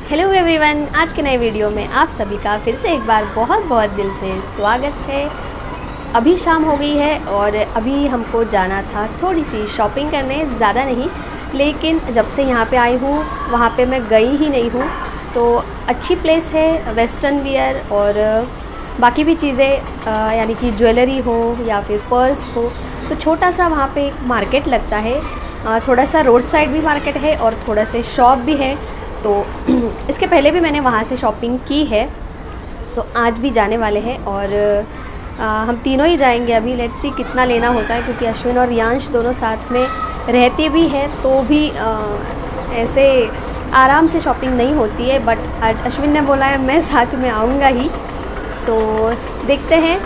Hello everyone, आज के नए वीडियो में आप सभी का फिर से एक बार बहुत बहुत दिल से स्वागत है। अभी शाम हो गई है और अभी हमको जाना था थोड़ी सी शॉपिंग करने, ज़्यादा नहीं, लेकिन जब से यहाँ पे आई हूँ वहाँ पे मैं गई ही नहीं हूँ। तो अच्छी प्लेस है, वेस्टर्न वियर और बाकी भी चीज़ें यानी कि ज्वेलरी हो या फिर पर्स हो, तो छोटा सा वहाँ पे एक मार्केट लगता है। थोड़ा सा रोड साइड भी मार्केट है और थोड़ा से शॉप भी है। तो इसके पहले भी मैंने वहाँ से शॉपिंग की है। सो आज भी जाने वाले हैं और हम तीनों ही जाएंगे। अभी लेट्स सी कितना लेना होता है, क्योंकि अश्विन और रियांश दोनों साथ में रहते भी हैं तो भी ऐसे आराम से शॉपिंग नहीं होती है। बट आज अश्विन ने बोला है मैं साथ में आऊँगा ही। सो देखते हैं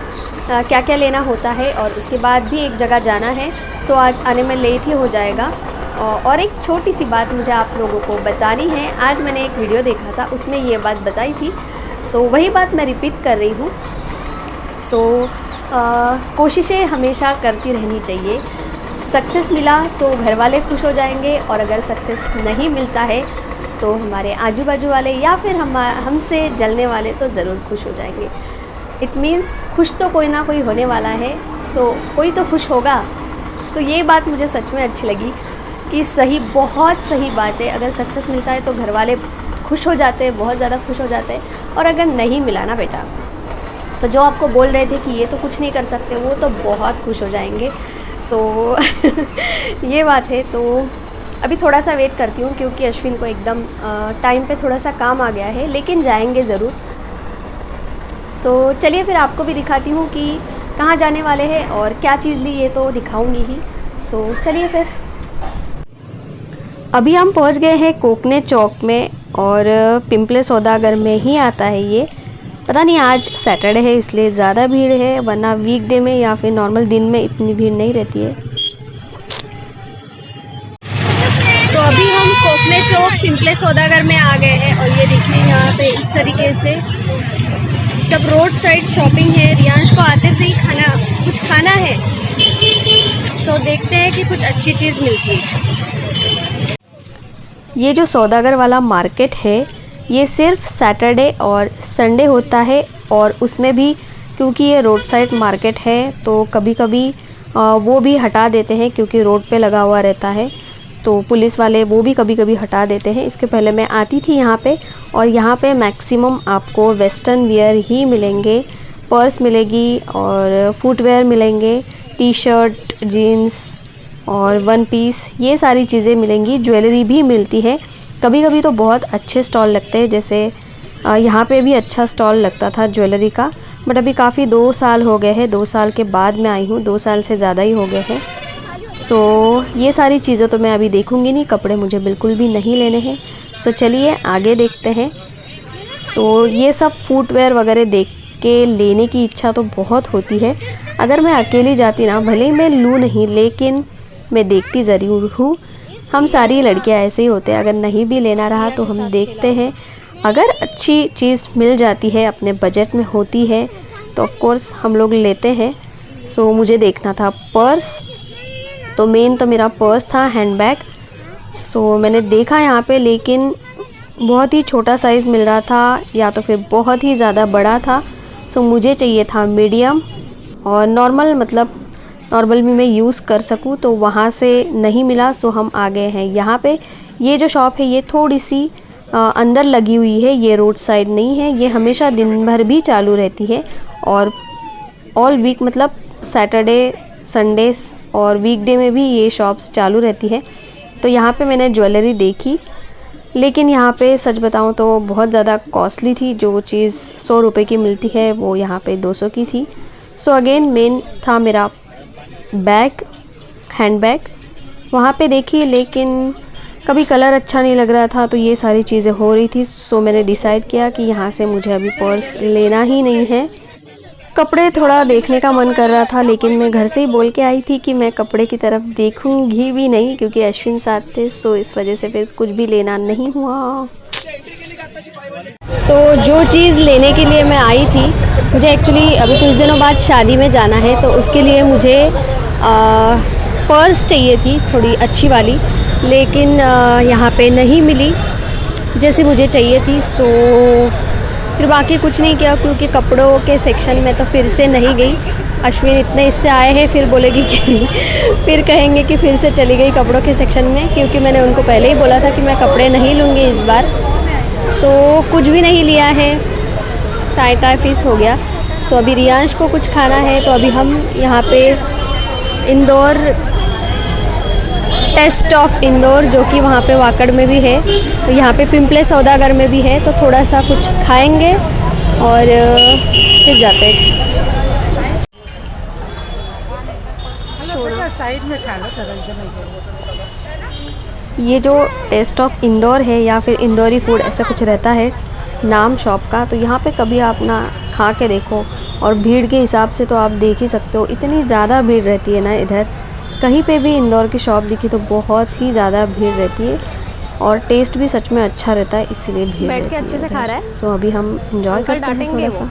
क्या क्या लेना होता है और उसके बाद भी एक जगह जाना है। सो आज आने में लेट ही हो जाएगा। और एक छोटी सी बात मुझे आप लोगों को बतानी है। आज मैंने एक वीडियो देखा था, उसमें ये बात बताई थी। सो वही बात मैं रिपीट कर रही हूँ। सो कोशिशें हमेशा करती रहनी चाहिए। सक्सेस मिला तो घर वाले खुश हो जाएंगे, और अगर सक्सेस नहीं मिलता है तो हमारे आजू बाजू वाले या फिर हमसे जलने वाले तो ज़रूर खुश हो जाएंगे। इट मीन्स खुश तो कोई ना कोई होने वाला है। सो कोई तो खुश होगा। तो ये बात मुझे सच में अच्छी लगी कि सही, बहुत सही बात है। अगर सक्सेस मिलता है तो घर वाले खुश हो जाते हैं, बहुत ज़्यादा खुश हो जाते हैं। और अगर नहीं मिला ना बेटा, तो जो आपको बोल रहे थे कि ये तो कुछ नहीं कर सकते, वो तो बहुत खुश हो जाएंगे। सो ये बात है। तो अभी थोड़ा सा वेट करती हूँ, क्योंकि अश्विन को एकदम टाइम पे थोड़ा सा काम आ गया है, लेकिन जाएंगे ज़रूर। सो चलिए फिर आपको भी दिखाती हूँ कि कहाँ जाने वाले हैं और क्या चीज़ ली, ये तो दिखाऊँगी ही। सो चलिए फिर। अभी हम पहुंच गए हैं कोकने चौक में, और पिंपले सौदागर में ही आता है ये। पता नहीं आज सैटरडे है इसलिए ज़्यादा भीड़ है, वरना वीकडे में या फिर नॉर्मल दिन में इतनी भीड़ नहीं रहती है। तो अभी हम कोकने चौक पिंपले सौदागर में आ गए हैं, और ये देखिए यहाँ पे इस तरीके से सब रोड साइड शॉपिंग है। रियांश को आते से ही कुछ खाना है। सो देखते हैं कि कुछ अच्छी चीज़ मिलती है। ये जो सौदागर वाला मार्केट है ये सिर्फ सैटरडे और संडे होता है, और उसमें भी क्योंकि ये रोड साइड मार्केट है तो कभी कभी वो भी हटा देते हैं, क्योंकि रोड पे लगा हुआ रहता है। तो पुलिस वाले वो भी कभी कभी हटा देते हैं। इसके पहले मैं आती थी यहाँ पे, और यहाँ पे मैक्सिमम आपको वेस्टर्न वियर ही मिलेंगे। पर्स मिलेगी और फुटवेयर मिलेंगे, टी शर्ट, जीन्स और वन पीस, ये सारी चीज़ें मिलेंगी। ज्वेलरी भी मिलती है। कभी कभी तो बहुत अच्छे स्टॉल लगते हैं, जैसे यहाँ पे भी अच्छा स्टॉल लगता था ज्वेलरी का। बट अभी काफ़ी 2 साल हो गए हैं, 2 साल के बाद मैं आई हूँ, 2 साल से ज़्यादा ही हो गए हैं। सो ये सारी चीज़ें तो मैं अभी देखूँगी नहीं, कपड़े मुझे बिल्कुल भी नहीं लेने हैं। सो चलिए आगे देखते हैं। सो ये सब फुटवेयर वगैरह देख के लेने की इच्छा तो बहुत होती है। अगर मैं अकेली जाती ना, भले ही मैं लूँ नहीं, लेकिन मैं देखती ज़रूर हूँ। हम सारी लड़कियाँ ऐसे ही होते हैं, अगर नहीं भी लेना रहा तो हम देखते हैं। अगर अच्छी चीज़ मिल जाती है, अपने बजट में होती है, तो ऑफ कोर्स हम लोग लेते हैं। सो मुझे देखना था पर्स, तो मेन तो मेरा पर्स था, हैंडबैग। सो मैंने देखा यहाँ पे, लेकिन बहुत ही छोटा साइज़ मिल रहा था, या तो फिर बहुत ही ज़्यादा बड़ा था। सो मुझे चाहिए था मीडियम और नॉर्मल, मतलब नॉर्मल भी मैं यूज़ कर सकूँ, तो वहाँ से नहीं मिला। सो हम आ गए हैं यहाँ पे। ये जो शॉप है ये थोड़ी सी अंदर लगी हुई है, ये रोड साइड नहीं है। ये हमेशा दिन भर भी चालू रहती है, और ऑल वीक, मतलब सैटरडे, संडे और वीकडे में भी ये शॉप्स चालू रहती है। तो यहाँ पे मैंने ज्वेलरी देखी, लेकिन यहाँ पे सच बताऊँ तो बहुत ज़्यादा कॉस्टली थी। जो चीज़ 100 रुपये की मिलती है वो यहाँ पे 200 की थी। सो अगेन मेन था मेरा बैग, हैंडबैग। वहाँ पे देखी, लेकिन कभी कलर अच्छा नहीं लग रहा था, तो ये सारी चीज़ें हो रही थी। सो मैंने डिसाइड किया कि यहाँ से मुझे अभी पर्स लेना ही नहीं है। कपड़े थोड़ा देखने का मन कर रहा था, लेकिन मैं घर से ही बोल के आई थी कि मैं कपड़े की तरफ देखूंगी भी नहीं, क्योंकि अश्विन साथ थे। सो इस वजह से फिर कुछ भी लेना नहीं हुआ। तो जो चीज़ लेने के लिए मैं आई थी, मुझे एक्चुअली अभी कुछ दिनों बाद शादी में जाना है, तो उसके लिए मुझे पर्स चाहिए थी, थोड़ी अच्छी वाली, लेकिन यहाँ पे नहीं मिली। जैसी मुझे चाहिए थी। सो फिर बाकी कुछ नहीं किया, क्योंकि कपड़ों के सेक्शन में तो फिर से नहीं गई। अश्विन इतने इससे आए हैं, फिर बोलेगी कि फिर कहेंगे कि फिर से चली गई कपड़ों के सेक्शन में, क्योंकि मैंने उनको पहले ही बोला था कि मैं कपड़े नहीं लूँगी इस बार। सो कुछ भी नहीं लिया है, टाई फिश हो गया। सो अभी रियांश को कुछ खाना है, तो अभी हम यहाँ पे इंदौर, टेस्ट ऑफ इंदौर, जो कि वहाँ पे वाकड़ में भी है, तो यहाँ पे पिंपले सौदागर में भी है, तो थोड़ा सा कुछ खाएंगे और फिर जाते हैं। साइड में खा लो। ये जो टेस्ट ऑफ इंदौर है या फिर इंदौरी फूड ऐसा कुछ रहता है नाम शॉप का, तो यहाँ पे कभी आप ना खा के देखो। और भीड़ के हिसाब से तो आप देख ही सकते हो, इतनी ज़्यादा भीड़ रहती है ना इधर। कहीं पे भी इंदौर की शॉप दिखी तो बहुत ही ज़्यादा भीड़ रहती है, और टेस्ट भी सच में अच्छा रहता है, इसीलिए भीड़ बैठ के रहती अच्छे है से इधर। खा रहा है। सो अभी हम इंजॉय करते हैं डांटेंगे थोड़ा सा।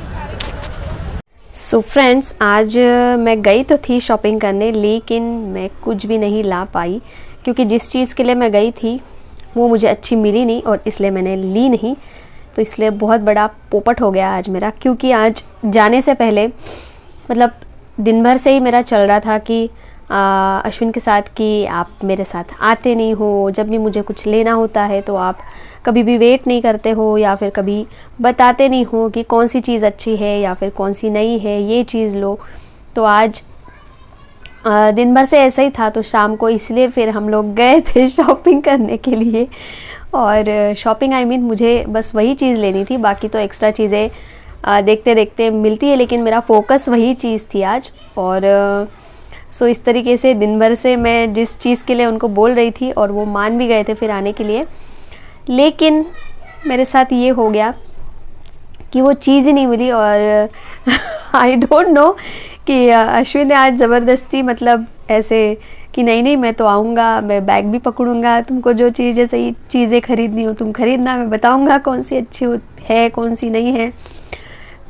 सो फ्रेंड्स, आज मैं गई तो थी शॉपिंग करने, लेकिन मैं कुछ भी नहीं ला पाई, क्योंकि जिस चीज़ के लिए मैं गई थी वो मुझे अच्छी मिली नहीं, और इसलिए मैंने ली नहीं। तो इसलिए बहुत बड़ा पोपट हो गया आज मेरा, क्योंकि आज जाने से पहले मतलब दिन भर से ही मेरा चल रहा था कि अश्विन के साथ कि आप मेरे साथ आते नहीं हो, जब भी मुझे कुछ लेना होता है तो आप कभी भी वेट नहीं करते हो, या फिर कभी बताते नहीं हो कि कौन सी चीज़ अच्छी है या फिर कौन सी नहीं है, ये चीज़ लो। तो आज दिन भर से ऐसा ही था, तो शाम को इसलिए फिर हम लोग गए थे शॉपिंग करने के लिए। और शॉपिंग आई मीन मुझे बस वही चीज़ लेनी थी, बाकी तो एक्स्ट्रा चीज़ें देखते देखते मिलती है, लेकिन मेरा फोकस वही चीज़ थी आज। और सो इस तरीके से दिन भर से मैं जिस चीज़ के लिए उनको बोल रही थी, और वो मान भी गए थे फिर आने के लिए, लेकिन मेरे साथ ये हो गया कि वो चीज़ ही नहीं मिली। और आई डोंट नो कि अश्विन ने आज ज़बरदस्ती मतलब ऐसे कि नहीं नहीं मैं तो आऊँगा, मैं बैग भी पकड़ूंगा, तुमको जो चीज़ें सही चीज़ें खरीदनी हो तुम खरीदना, मैं बताऊंगा कौन सी अच्छी है कौन सी नहीं है।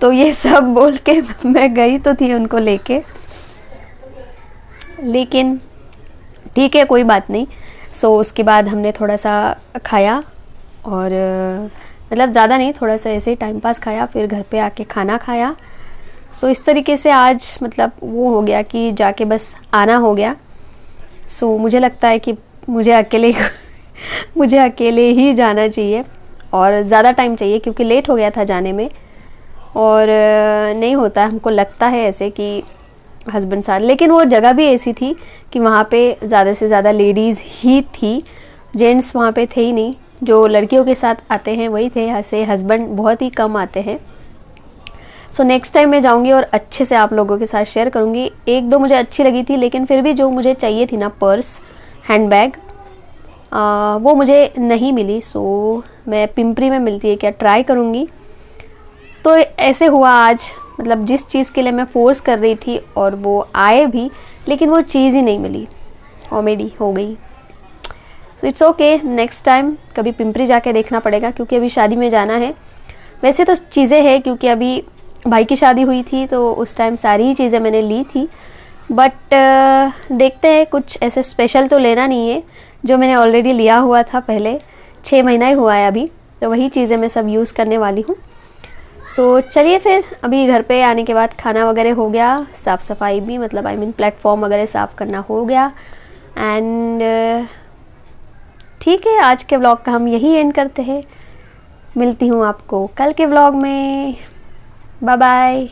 तो ये सब बोल के मैं गई तो थी उनको लेके, लेकिन ठीक है कोई बात नहीं। सो उसके बाद हमने थोड़ा सा खाया, और मतलब ज़्यादा नहीं, थोड़ा सा ऐसे ही टाइम पास खाया, फिर घर पे आके खाना खाया। सो इस तरीके से आज मतलब वो हो गया कि जाके बस आना हो गया। सो मुझे लगता है कि मुझे अकेले ही जाना चाहिए, और ज़्यादा टाइम चाहिए, क्योंकि लेट हो गया था जाने में, और नहीं होता हमको लगता है ऐसे कि हस्बैंड साथ। लेकिन वो जगह भी ऐसी थी कि वहाँ पे ज़्यादा से ज़्यादा लेडीज़ ही थी, जेंट्स वहाँ पे थे ही नहीं। जो लड़कियों के साथ आते हैं वही थे, ऐसे हस्बैंड बहुत ही कम आते हैं। सो नेक्स्ट टाइम मैं जाऊँगी और अच्छे से आप लोगों के साथ शेयर करूँगी। एक दो मुझे अच्छी लगी थी, लेकिन फिर भी जो मुझे चाहिए थी ना पर्स, हैंडबैग, वो मुझे नहीं मिली। सो मैं पिंपरी में मिलती है क्या ट्राई करूँगी। तो ऐसे हुआ आज, मतलब जिस चीज़ के लिए मैं फ़ोर्स कर रही थी और वो आए भी, लेकिन वो चीज़ ही नहीं मिली, कॉमेडी हो गई। So it's okay, next time कभी पिंपरी जाके देखना पड़ेगा, क्योंकि अभी शादी में जाना है। वैसे तो चीज़ें हैं, क्योंकि अभी भाई की शादी हुई थी तो उस टाइम सारी ही चीज़ें मैंने ली थी, बट देखते हैं कुछ ऐसे स्पेशल तो लेना नहीं है, जो मैंने ऑलरेडी लिया हुआ था पहले, 6 महीना ही हुआ है अभी, तो वही चीज़ें मैं सब यूज़ करने वाली हूँ। सो चलिए फिर, अभी घर पे आने के बाद खाना वगैरह हो गया, साफ़ सफाई भी, मतलब आई मीन प्लेटफॉर्म वगैरह साफ़ करना हो गया, एंड ठीक है, आज के व्लॉग का हम यही एंड करते हैं। मिलती हूँ आपको कल के व्लॉग में, बाय बाय।